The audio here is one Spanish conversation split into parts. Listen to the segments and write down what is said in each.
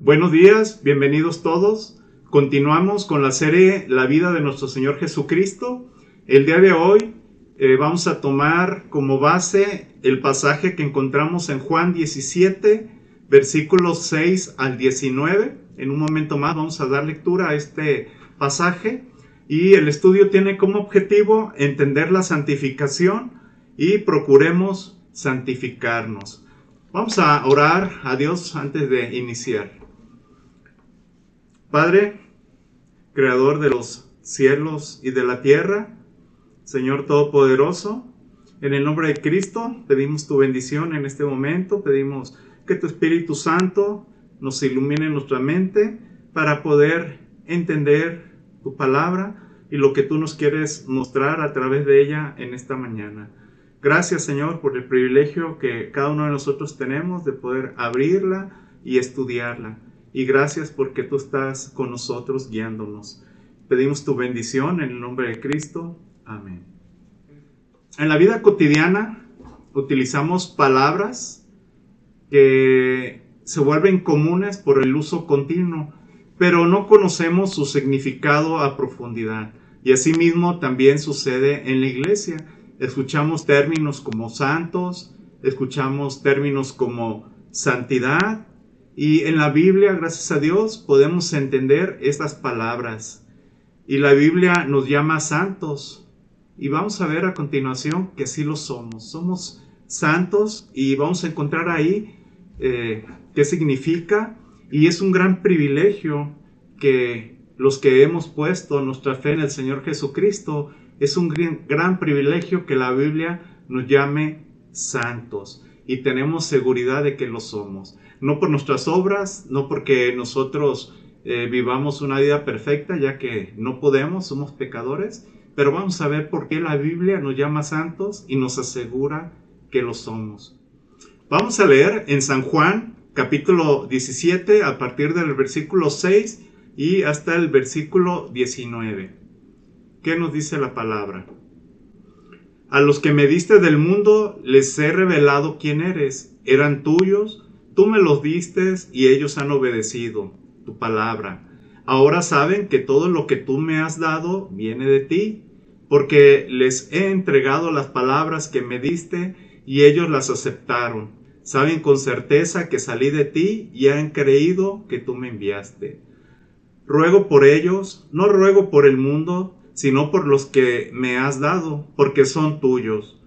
Buenos días, bienvenidos todos. Continuamos con la serie La vida de nuestro Señor Jesucristo. El día de hoy vamos a tomar como base el pasaje que encontramos en Juan 17, versículos 6 al 19. En un momento más vamos a dar lectura a este pasaje y el estudio tiene como objetivo entender la santificación y procuremos santificarnos. Vamos a orar a Dios antes de iniciar. Padre, Creador de los cielos y de la tierra, Señor Todopoderoso, en el nombre de Cristo pedimos tu bendición en este momento, pedimos que tu Espíritu Santo nos ilumine nuestra mente para poder entender tu palabra y lo que tú nos quieres mostrar a través de ella en esta mañana. Gracias, Señor, por el privilegio que cada uno de nosotros tenemos de poder abrirla y estudiarla. Y gracias porque tú estás con nosotros guiándonos. Pedimos tu bendición en el nombre de Cristo. Amén. En la vida cotidiana utilizamos palabras que se vuelven comunes por el uso continuo, pero no conocemos su significado a profundidad. Y asimismo también sucede en la iglesia. Escuchamos términos como santos, escuchamos términos como santidad, y en la Biblia, gracias a Dios, podemos entender estas palabras. Y la Biblia nos llama santos. Y vamos a ver a continuación que sí lo somos. Somos santos y vamos a encontrar ahí qué significa. Y es un gran privilegio que los que hemos puesto nuestra fe en el Señor Jesucristo, es un gran privilegio que la Biblia nos llame santos. Y tenemos seguridad de que lo somos. No por nuestras obras, no porque nosotros vivamos una vida perfecta, ya que no podemos, somos pecadores, pero vamos a ver por qué la Biblia nos llama santos y nos asegura que lo somos. Vamos a leer en San Juan, capítulo 17, a partir del versículo 6 y hasta el versículo 19. ¿Qué nos dice la palabra? A los que me diste del mundo les he revelado quién eres. Eran tuyos, tú me los diste y ellos han obedecido tu palabra. Ahora saben que todo lo que tú me has dado viene de ti, porque les he entregado las palabras que me diste y ellos las aceptaron. Saben con certeza que salí de ti y han creído que tú me enviaste. Ruego por ellos, no ruego por el mundo, sino por los que me has dado, porque son tuyos.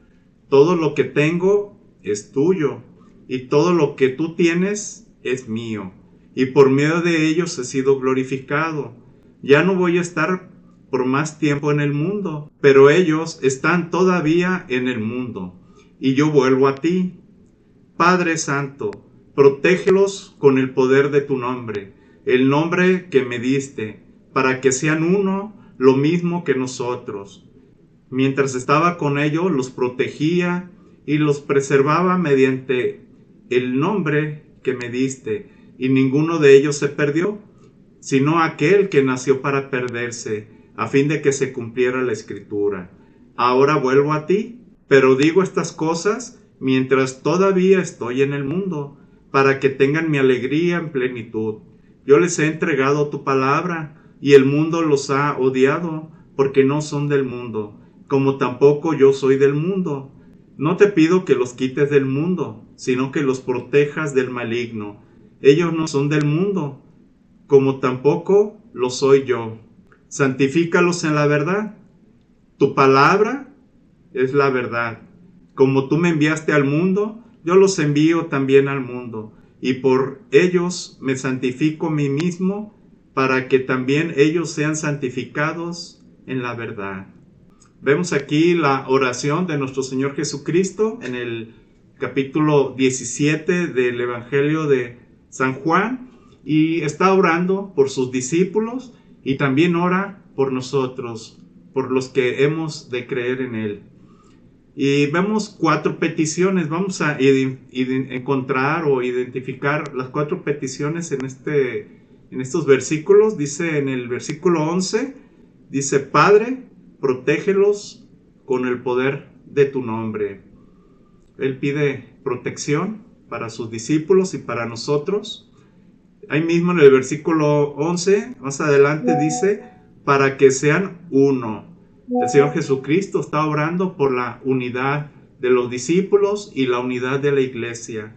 Todo lo que tengo es tuyo, y todo lo que tú tienes es mío, y por medio de ellos he sido glorificado. Ya no voy a estar por más tiempo en el mundo, pero ellos están todavía en el mundo, y yo vuelvo a ti. Padre Santo, protégelos con el poder de tu nombre, el nombre que me diste, para que sean uno, lo mismo que nosotros. Mientras estaba con ellos, los protegía y los preservaba mediante el nombre que me diste, y ninguno de ellos se perdió, sino aquel que nació para perderse, a fin de que se cumpliera la Escritura. Ahora vuelvo a ti, pero digo estas cosas mientras todavía estoy en el mundo, para que tengan mi alegría en plenitud. Yo les he entregado tu palabra, y el mundo los ha odiado, porque no son del mundo, como tampoco yo soy del mundo. No te pido que los quites del mundo, sino que los protejas del maligno. Ellos no son del mundo, como tampoco lo soy yo. Santifícalos en la verdad. Tu palabra es la verdad. Como tú me enviaste al mundo, yo los envío también al mundo, y por ellos me santifico a mí mismo, para que también ellos sean santificados en la verdad. Vemos aquí la oración de nuestro Señor Jesucristo en el capítulo 17 del Evangelio de San Juan, y está orando por sus discípulos y también ora por nosotros, por los que hemos de creer en Él. Y vemos 4 peticiones. Vamos a encontrar o identificar las 4 peticiones en estos versículos. Dice en el versículo 11, dice: Padre, protégelos con el poder de tu nombre. Él pide protección para sus discípulos y para nosotros. Ahí mismo en el versículo 11, más adelante dice, para que sean uno. El Señor Jesucristo está obrando por la unidad de los discípulos y la unidad de la iglesia.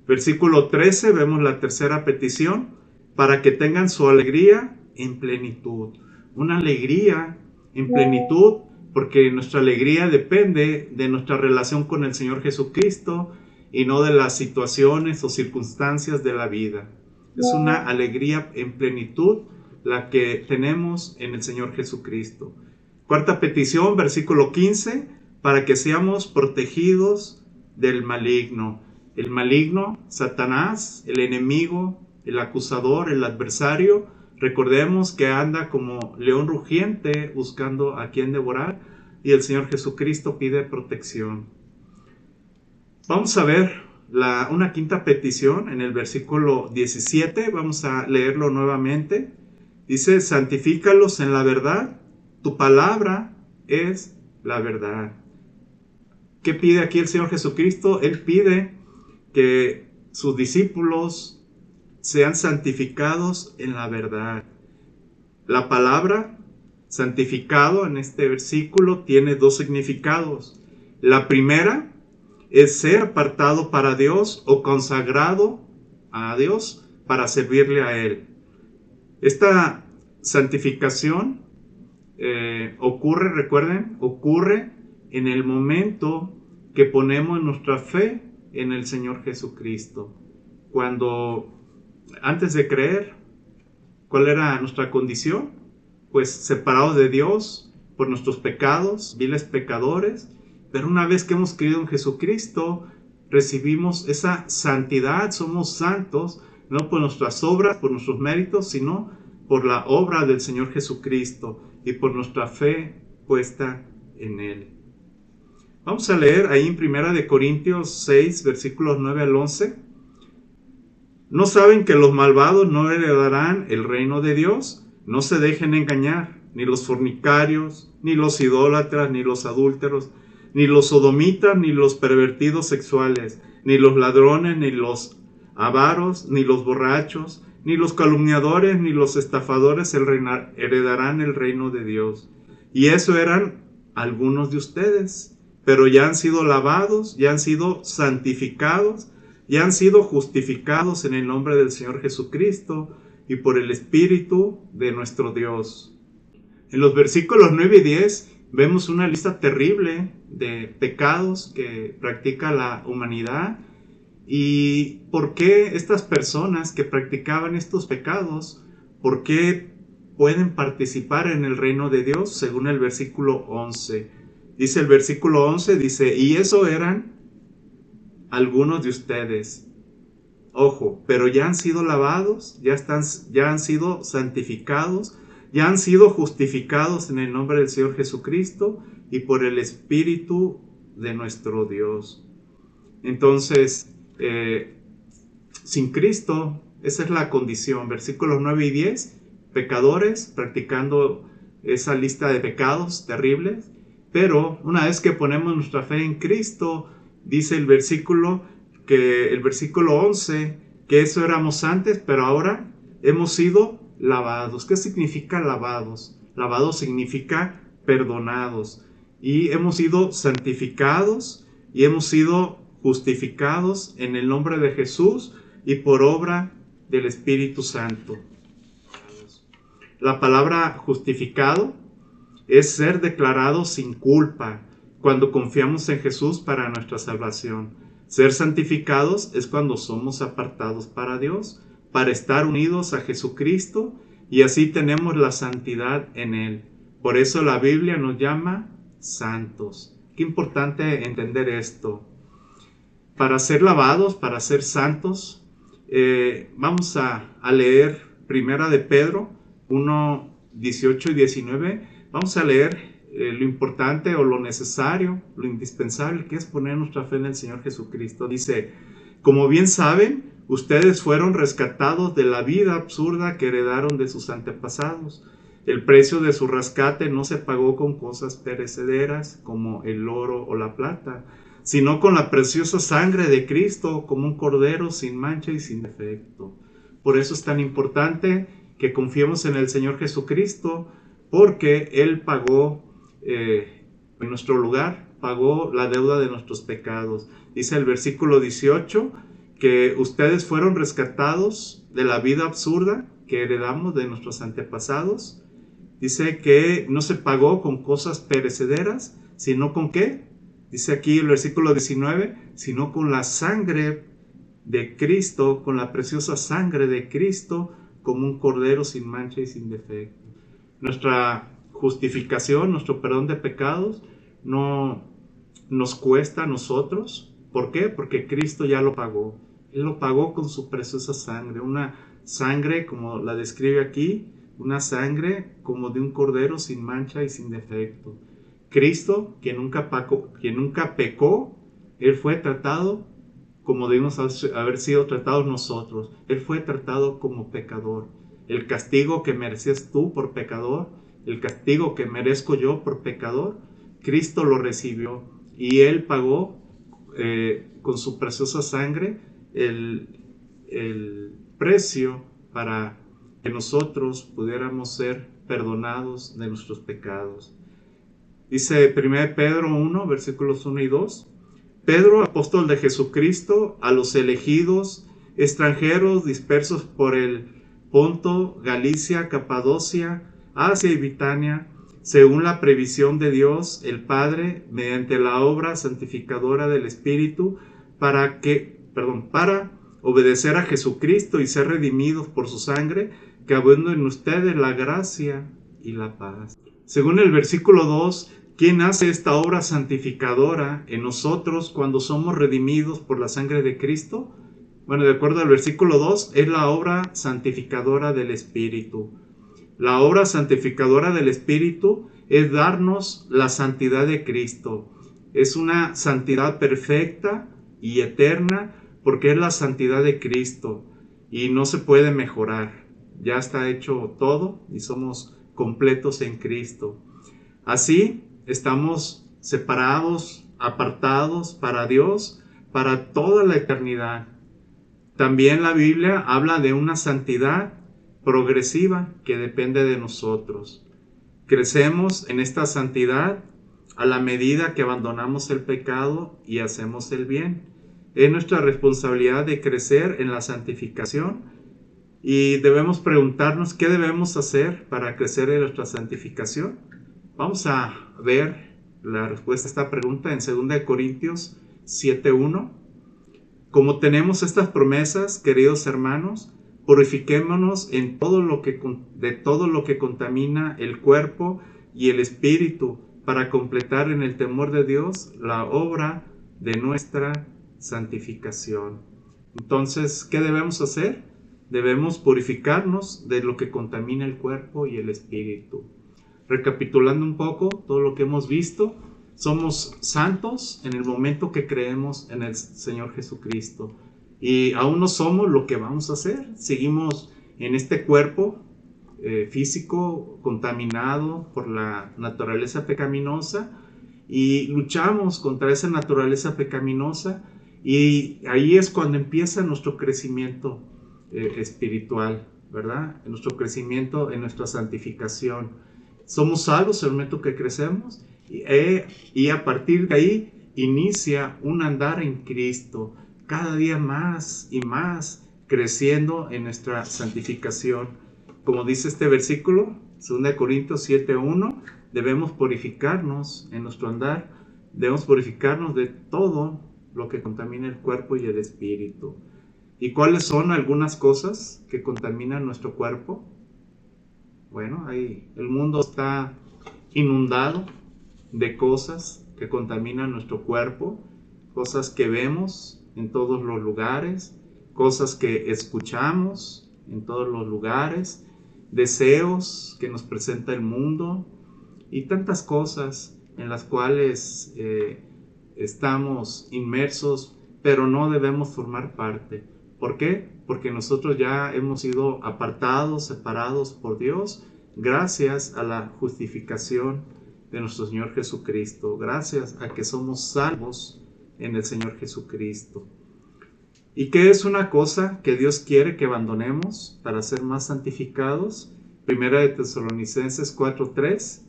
Versículo 13, vemos la tercera petición, para que tengan su alegría en plenitud. Una alegría en plenitud, porque nuestra alegría depende de nuestra relación con el Señor Jesucristo y no de las situaciones o circunstancias de la vida. Es una alegría en plenitud la que tenemos en el Señor Jesucristo. Cuarta petición, versículo 15, para que seamos protegidos del maligno. El maligno, Satanás, el enemigo, el acusador, el adversario, recordemos que anda como león rugiente buscando a quien devorar, y el Señor Jesucristo pide protección. Vamos a ver una quinta petición en el versículo 17, vamos a leerlo nuevamente. Dice, santifícalos en la verdad, tu palabra es la verdad. ¿Qué pide aquí el Señor Jesucristo? Él pide que sus discípulos sean santificados en la verdad. La palabra santificado en este versículo tiene dos significados. La primera es ser apartado para Dios o consagrado a Dios para servirle a Él. Esta santificación ocurre en el momento que ponemos nuestra fe en el Señor Jesucristo. Cuando, antes de creer, ¿cuál era nuestra condición? Pues separados de Dios por nuestros pecados, viles pecadores. Pero una vez que hemos creído en Jesucristo, recibimos esa santidad, somos santos, no por nuestras obras, por nuestros méritos, sino por la obra del Señor Jesucristo y por nuestra fe puesta en Él. Vamos a leer ahí en 1 Corintios 6, versículos 9 al 11. ¿No saben que los malvados no heredarán el reino de Dios? No se dejen engañar, ni los fornicarios, ni los idólatras, ni los adúlteros, ni los sodomitas, ni los pervertidos sexuales, ni los ladrones, ni los avaros, ni los borrachos, ni los calumniadores, ni los estafadores heredarán el reino de Dios. Y eso eran algunos de ustedes, pero ya han sido lavados, ya han sido santificados, ya han sido justificados en el nombre del Señor Jesucristo y por el Espíritu de nuestro Dios. En los versículos 9 y 10 vemos una lista terrible de pecados que practica la humanidad y por qué estas personas que practicaban estos pecados, por qué pueden participar en el reino de Dios, según el versículo 11. Dice el versículo 11, dice, y eso eran algunos de ustedes. Ojo, pero ya han sido lavados, ya han sido santificados, ya han sido justificados en el nombre del Señor Jesucristo y por el Espíritu de nuestro Dios. Entonces, sin Cristo, esa es la condición. Versículos 9 y 10, pecadores practicando esa lista de pecados terribles, pero una vez que ponemos nuestra fe en Cristo, dice el versículo 11, que eso éramos antes, pero ahora hemos sido lavados. ¿Qué significa lavados? Lavados significa perdonados. Y hemos sido santificados y hemos sido justificados en el nombre de Jesús y por obra del Espíritu Santo. La palabra justificado es ser declarado sin culpa cuando confiamos en Jesús para nuestra salvación. Ser santificados es cuando somos apartados para Dios, para estar unidos a Jesucristo y así tenemos la santidad en Él. Por eso la Biblia nos llama santos. Qué importante entender esto. Para ser lavados, para ser santos, vamos a leer Primera de Pedro 1, 18 y 19. Vamos a leer lo importante o lo necesario, lo indispensable que es poner nuestra fe en el Señor Jesucristo. Dice, como bien saben, ustedes fueron rescatados de la vida absurda que heredaron de sus antepasados. El precio de su rescate no se pagó con cosas perecederas como el oro o la plata, sino con la preciosa sangre de Cristo, como un cordero sin mancha y sin defecto. Por eso es tan importante que confiemos en el Señor Jesucristo, porque Él pagó en nuestro lugar, pagó la deuda de nuestros pecados. Dice el versículo 18 que ustedes fueron rescatados de la vida absurda que heredamos de nuestros antepasados. Dice que no se pagó con cosas perecederas, sino con ¿qué? Dice aquí el versículo 19, sino con la sangre de Cristo, con la preciosa sangre de Cristo, como un cordero sin mancha y sin defecto. Nuestra justificación, nuestro perdón de pecados, no nos cuesta a nosotros. ¿Por qué? Porque Cristo ya lo pagó. Él lo pagó con su preciosa sangre, una sangre como la describe aquí, una sangre como de un cordero sin mancha y sin defecto. Cristo, quien nunca pecó, Él fue tratado como debimos haber sido tratados nosotros. Él fue tratado como pecador. El castigo que merecías tú por pecador, el castigo que merezco yo por pecador, Cristo lo recibió y Él pagó con su preciosa sangre el precio para que nosotros pudiéramos ser perdonados de nuestros pecados. Dice 1 Pedro 1, versículos 1 y 2. Pedro, apóstol de Jesucristo, a los elegidos, extranjeros dispersos por el Ponto, Galicia, Capadocia, Asia y Bitania, según la previsión de Dios, el Padre, mediante la obra santificadora del Espíritu, para obedecer a Jesucristo y ser redimidos por su sangre, que abunde en ustedes la gracia y la paz. Según el versículo 2, ¿quién hace esta obra santificadora en nosotros cuando somos redimidos por la sangre de Cristo? Bueno, de acuerdo al versículo 2, es la obra santificadora del Espíritu. La obra santificadora del Espíritu es darnos la santidad de Cristo. Es una santidad perfecta y eterna porque es la santidad de Cristo y no se puede mejorar. Ya está hecho todo y somos completos en Cristo. Así, estamos separados, apartados para Dios, para toda la eternidad. También la Biblia habla de una santidad progresiva que depende de nosotros. Crecemos en esta santidad a la medida que abandonamos el pecado y hacemos el bien. Es nuestra responsabilidad de crecer en la santificación y debemos preguntarnos qué debemos hacer para crecer en nuestra santificación. Vamos a ver la respuesta a esta pregunta en 2 Corintios 7:1. Como tenemos estas promesas, queridos hermanos, purifiquémonos de todo lo que contamina el cuerpo y el espíritu, para completar en el temor de Dios la obra de nuestra santificación. Entonces, ¿qué debemos hacer? Debemos purificarnos de lo que contamina el cuerpo y el espíritu. Recapitulando un poco todo lo que hemos visto, somos santos en el momento que creemos en el Señor Jesucristo. Y aún no somos lo que vamos a hacer. Seguimos en este cuerpo físico contaminado por la naturaleza pecaminosa y luchamos contra esa naturaleza pecaminosa y ahí es cuando empieza nuestro crecimiento espiritual, ¿verdad? Nuestro crecimiento en nuestra santificación. Somos salvos en el momento que crecemos y a partir de ahí inicia un andar en Cristo, cada día más y más creciendo en nuestra santificación. Como dice este versículo, 2 Corintios 7:1, debemos purificarnos en nuestro andar, debemos purificarnos de todo lo que contamina el cuerpo y el espíritu. ¿Y cuáles son algunas cosas que contaminan nuestro cuerpo? Bueno, ahí el mundo está inundado de cosas que contaminan nuestro cuerpo, cosas que vemos en todos los lugares, cosas que escuchamos en todos los lugares, deseos que nos presenta el mundo y tantas cosas en las cuales estamos inmersos, pero no debemos formar parte. ¿Por qué? Porque nosotros ya hemos sido apartados, separados por Dios, gracias a la justificación de nuestro Señor Jesucristo, gracias a que somos salvos en el Señor Jesucristo. ¿Y qué es una cosa que Dios quiere que abandonemos para ser más santificados? Primera de Tesalonicenses 4:3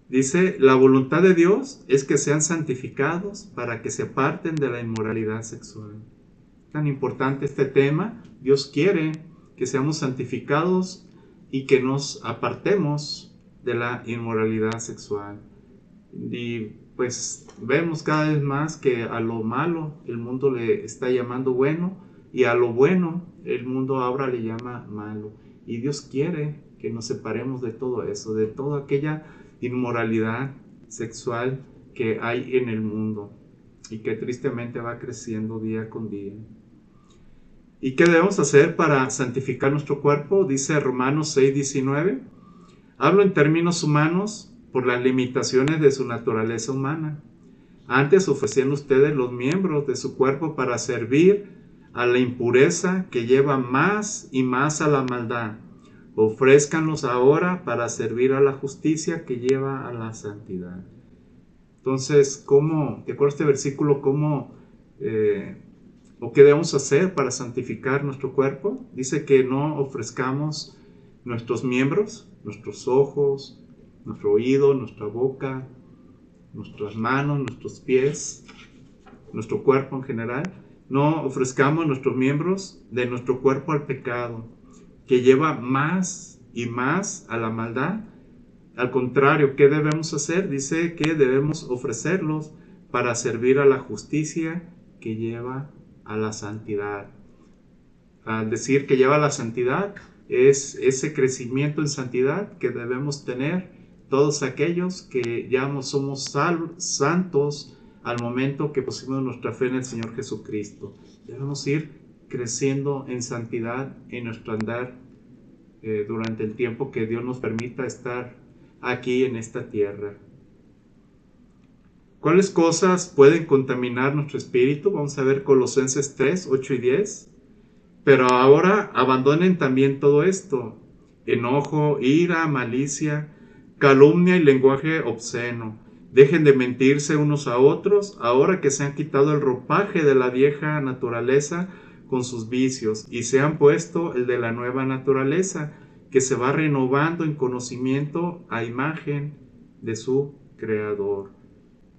dice, la voluntad de Dios es que sean santificados para que se aparten de la inmoralidad sexual. Tan importante este tema. Dios quiere que seamos santificados y que nos apartemos de la inmoralidad sexual. Y pues vemos cada vez más que a lo malo el mundo le está llamando bueno y a lo bueno el mundo ahora le llama malo. Y Dios quiere que nos separemos de todo eso, de toda aquella inmoralidad sexual que hay en el mundo y que tristemente va creciendo día con día. ¿Y qué debemos hacer para santificar nuestro cuerpo? Dice Romanos 6:19. Hablo en términos humanos por las limitaciones de su naturaleza humana. Antes ofrecían ustedes los miembros de su cuerpo para servir a la impureza que lleva más y más a la maldad. Ofrézcanlos ahora para servir a la justicia que lleva a la santidad. Entonces, ¿cómo, de acuerdo a este versículo, o qué debemos hacer para santificar nuestro cuerpo? Dice que no ofrezcamos nuestros miembros, nuestros ojos, nuestro oído, nuestra boca, nuestras manos, nuestros pies, nuestro cuerpo en general. No ofrezcamos nuestros miembros de nuestro cuerpo al pecado, que lleva más y más a la maldad. Al contrario, ¿qué debemos hacer? Dice que debemos ofrecerlos para servir a la justicia que lleva a la santidad. Al decir que lleva a la santidad, es ese crecimiento en santidad que debemos tener todos aquellos que ya no somos santos al momento que pusimos nuestra fe en el Señor Jesucristo. Debemos ir creciendo en santidad en nuestro andar durante el tiempo que Dios nos permita estar aquí en esta tierra. ¿Cuáles cosas pueden contaminar nuestro espíritu? Vamos a ver Colosenses 3:8-10. Pero ahora abandonen también todo esto: enojo, ira, malicia, calumnia y lenguaje obsceno. Dejen de mentirse unos a otros, ahora que se han quitado el ropaje de la vieja naturaleza con sus vicios, y se han puesto el de la nueva naturaleza, que se va renovando en conocimiento a imagen de su Creador.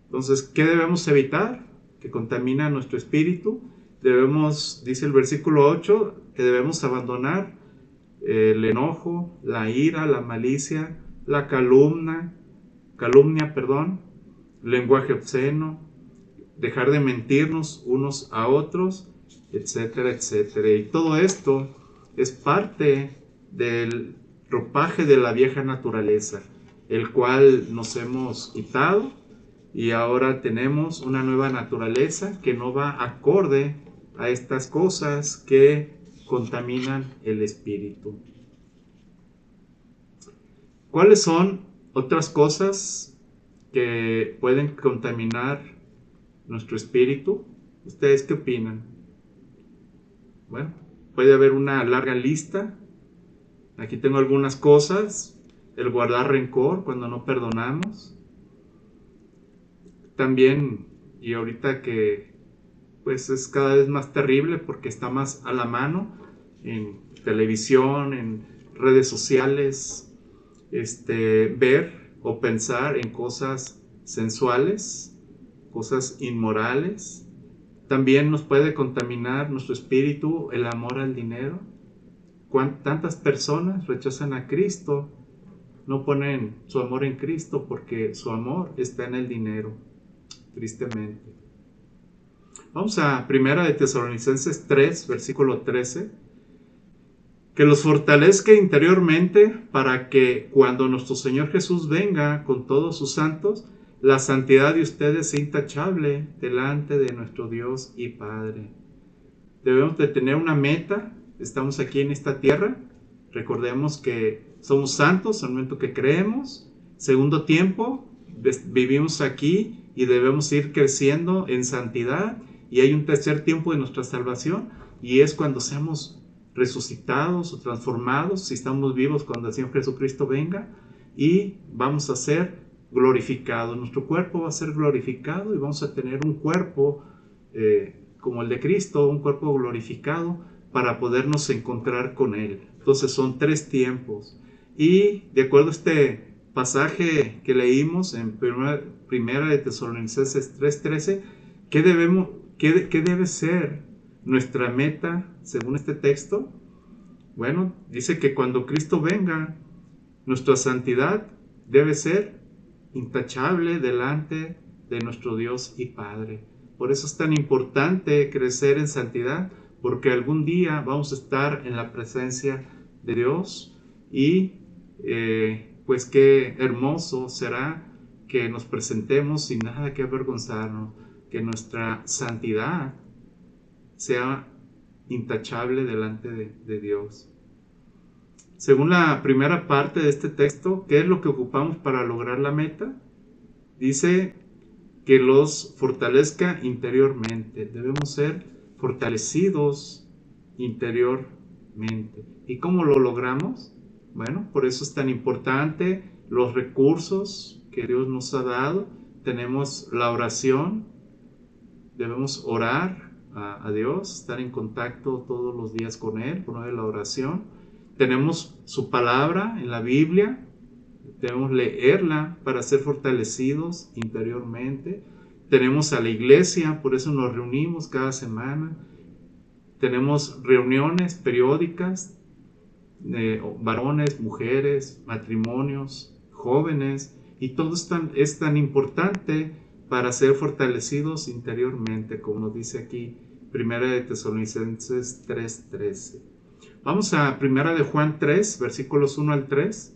Entonces, ¿qué debemos evitar que contamina nuestro espíritu? Debemos, dice el versículo 8, que debemos abandonar el enojo, la ira, la malicia, la calumnia, lenguaje obsceno, dejar de mentirnos unos a otros, etcétera, etcétera. Y todo esto es parte del ropaje de la vieja naturaleza, el cual nos hemos quitado, y ahora tenemos una nueva naturaleza que no va acorde a estas cosas que contaminan el espíritu. ¿Cuáles son otras cosas que pueden contaminar nuestro espíritu? ¿Ustedes qué opinan? Bueno, puede haber una larga lista. Aquí tengo algunas cosas. El guardar rencor cuando no perdonamos. También, y ahorita que pues es cada vez más terrible porque está más a la mano en televisión, en redes sociales, ver o pensar en cosas sensuales, cosas inmorales. También nos puede contaminar nuestro espíritu el amor al dinero. ¿Tantas personas rechazan a Cristo? No ponen su amor en Cristo porque su amor está en el dinero, tristemente. Vamos a 1 de Tesalonicenses 3, versículo 13. Que los fortalezca interiormente para que cuando nuestro Señor Jesús venga con todos sus santos, la santidad de ustedes sea intachable delante de nuestro Dios y Padre. Debemos de tener una meta. Estamos aquí en esta tierra. Recordemos que somos santos al momento que creemos. Segundo tiempo, vivimos aquí y debemos ir creciendo en santidad. Y hay un tercer tiempo de nuestra salvación, y es cuando seamos resucitados o transformados, si estamos vivos cuando el Señor Jesucristo venga, y vamos a ser glorificados. Nuestro cuerpo va a ser glorificado y vamos a tener un cuerpo como el de Cristo, un cuerpo glorificado, para podernos encontrar con Él. Entonces son 3 tiempos. Y de acuerdo a este pasaje que leímos en primera de Tesalonicenses 3:13, ¿qué debe ser nuestra meta según este texto? Bueno, dice que cuando Cristo venga, nuestra santidad debe ser intachable delante de nuestro Dios y Padre. Por eso es tan importante crecer en santidad, porque algún día vamos a estar en la presencia de Dios y pues qué hermoso será que nos presentemos sin nada que avergonzarnos, que nuestra santidad sea intachable delante de Dios. Según la primera parte de este texto, ¿qué es lo que ocupamos para lograr la meta? Dice que los fortalezca interiormente. Debemos ser fortalecidos interiormente. ¿Y cómo lo logramos? Bueno, por eso es tan importante los recursos que Dios nos ha dado. Tenemos la oración. Debemos orar a Dios, estar en contacto todos los días con Él, por medio de la oración. Tenemos su palabra en la Biblia. Debemos leerla para ser fortalecidos interiormente. Tenemos a la iglesia, por eso nos reunimos cada semana. Tenemos reuniones periódicas, varones, mujeres, matrimonios, jóvenes, y todo es tan importante para ser fortalecidos interiormente, como nos dice aquí, 1 de Tesalonicenses 3:13. Vamos a 1 de Juan 3, versículos 1 al 3.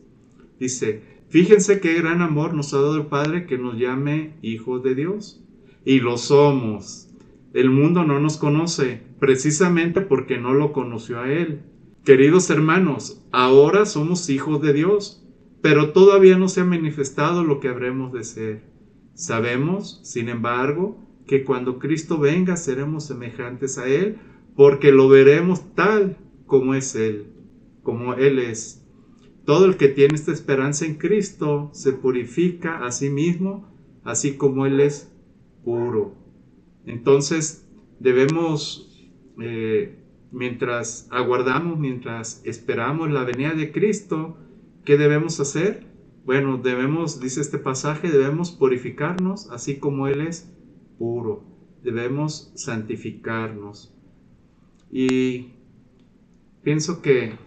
Dice: fíjense qué gran amor nos ha dado el Padre, que nos llame hijos de Dios. Y lo somos. El mundo no nos conoce, precisamente porque no lo conoció a Él. Queridos hermanos, ahora somos hijos de Dios, pero todavía no se ha manifestado lo que habremos de ser. Sabemos, sin embargo, que cuando Cristo venga seremos semejantes a Él, porque lo veremos tal como es Él, como Él es. Todo el que tiene esta esperanza en Cristo se purifica a sí mismo, así como Él es puro. Entonces debemos, mientras aguardamos, mientras esperamos la venida de Cristo, ¿qué debemos hacer? Bueno, dice este pasaje, debemos purificarnos así como Él es puro. Debemos santificarnos. Y pienso que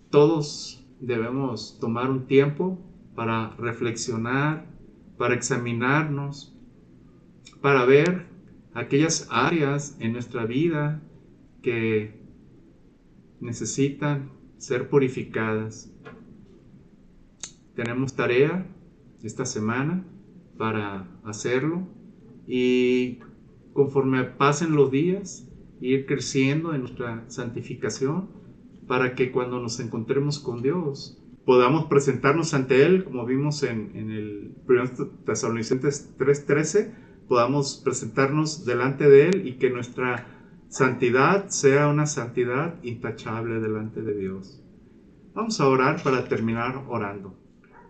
todos debemos tomar un tiempo para reflexionar, para examinarnos, para ver aquellas áreas en nuestra vida que necesitan ser purificadas. Tenemos tarea esta semana para hacerlo, y conforme pasen los días, ir creciendo en nuestra santificación, para que cuando nos encontremos con Dios podamos presentarnos ante Él, como vimos en el 1 Tesalonicenses 3:13, podamos presentarnos delante de Él y que nuestra santidad sea una santidad intachable delante de Dios. Vamos a orar para terminar orando.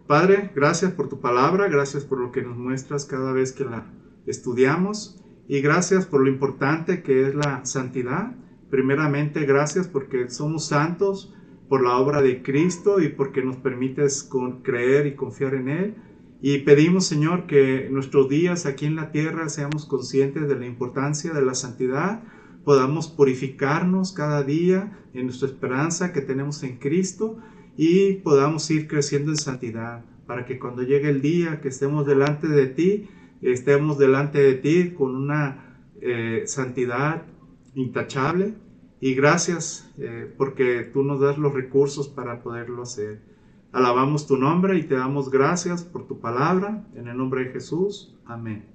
Padre, gracias por tu palabra, gracias por lo que nos muestras cada vez que la estudiamos, y gracias por lo importante que es la santidad. Primeramente, gracias porque somos santos por la obra de Cristo y porque nos permites creer y confiar en Él. Y pedimos, Señor, que nuestros días aquí en la tierra seamos conscientes de la importancia de la santidad, podamos purificarnos cada día en nuestra esperanza que tenemos en Cristo, y podamos ir creciendo en santidad, para que cuando llegue el día que estemos delante de ti con una santidad intachable. Y gracias porque tú nos das los recursos para poderlo hacer. Alabamos tu nombre y te damos gracias por tu palabra, en el nombre de Jesús. Amén.